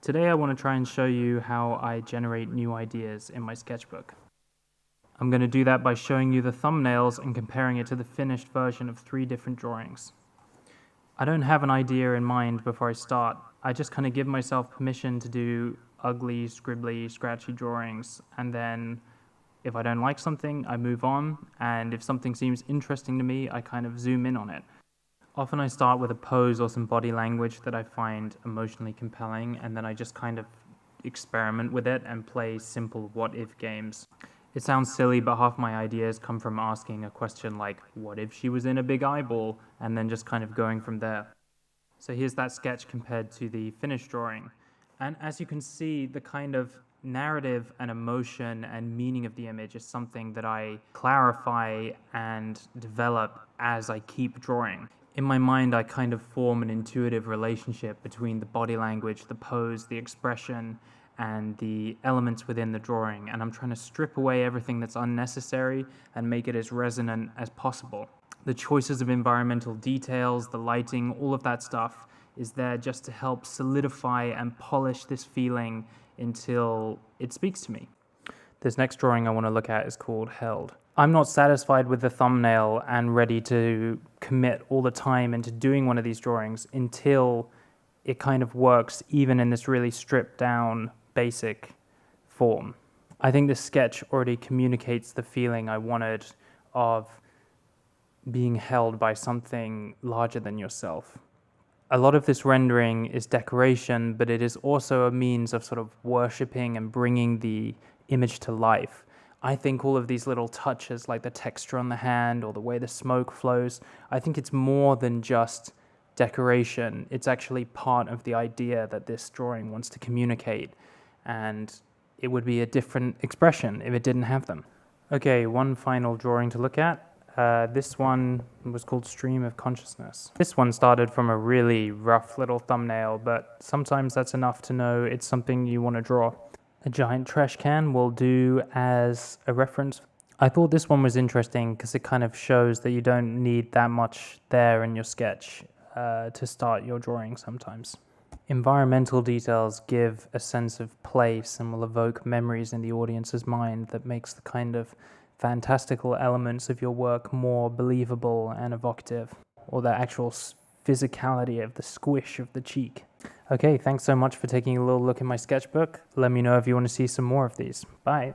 Today I want to try and show you how I generate new ideas in my sketchbook. I'm going to do that by showing you the thumbnails and comparing it to the finished version of 3 different drawings. I don't have an idea in mind before I start. I just kind of give myself permission to do ugly, scribbly, scratchy drawings, and then if I don't like something, I move on, and if something seems interesting to me, I kind of zoom in on it. Often I start with a pose or some body language that I find emotionally compelling, and then I just kind of experiment with it and play simple what-if games. It sounds silly, but half my ideas come from asking a question like, what if she was in a big eyeball? And then just kind of going from there. So here's that sketch compared to the finished drawing. And as you can see, the kind of narrative and emotion and meaning of the image is something that I clarify and develop as I keep drawing. In my mind, I kind of form an intuitive relationship between the body language, the pose, the expression, and the elements within the drawing, and I'm trying to strip away everything that's unnecessary and make it as resonant as possible. The choices of environmental details, the lighting, all of that stuff is there just to help solidify and polish this feeling until it speaks to me. This next drawing I want to look at is called Held. I'm not satisfied with the thumbnail and ready to commit all the time into doing one of these drawings until it kind of works even in this really stripped down basic form. I think this sketch already communicates the feeling I wanted of being held by something larger than yourself. A lot of this rendering is decoration, but it is also a means of sort of worshipping and bringing the image to life. I think all of these little touches, like the texture on the hand or the way the smoke flows, I think it's more than just decoration. It's actually part of the idea that this drawing wants to communicate, and it would be a different expression if it didn't have them. Okay, one final drawing to look at. This one was called Stream of Consciousness. This one started from a really rough little thumbnail, but sometimes that's enough to know it's something you want to draw. A giant trash can will do as a reference. I thought this one was interesting because it kind of shows that you don't need that much there in your sketch to start your drawing sometimes. Environmental details give a sense of place and will evoke memories in the audience's mind that makes the kind of fantastical elements of your work more believable and evocative, or the actual physicality of the squish of the cheek. Okay, thanks so much for taking a little look in my sketchbook. Let me know if you want to see some more of these. Bye.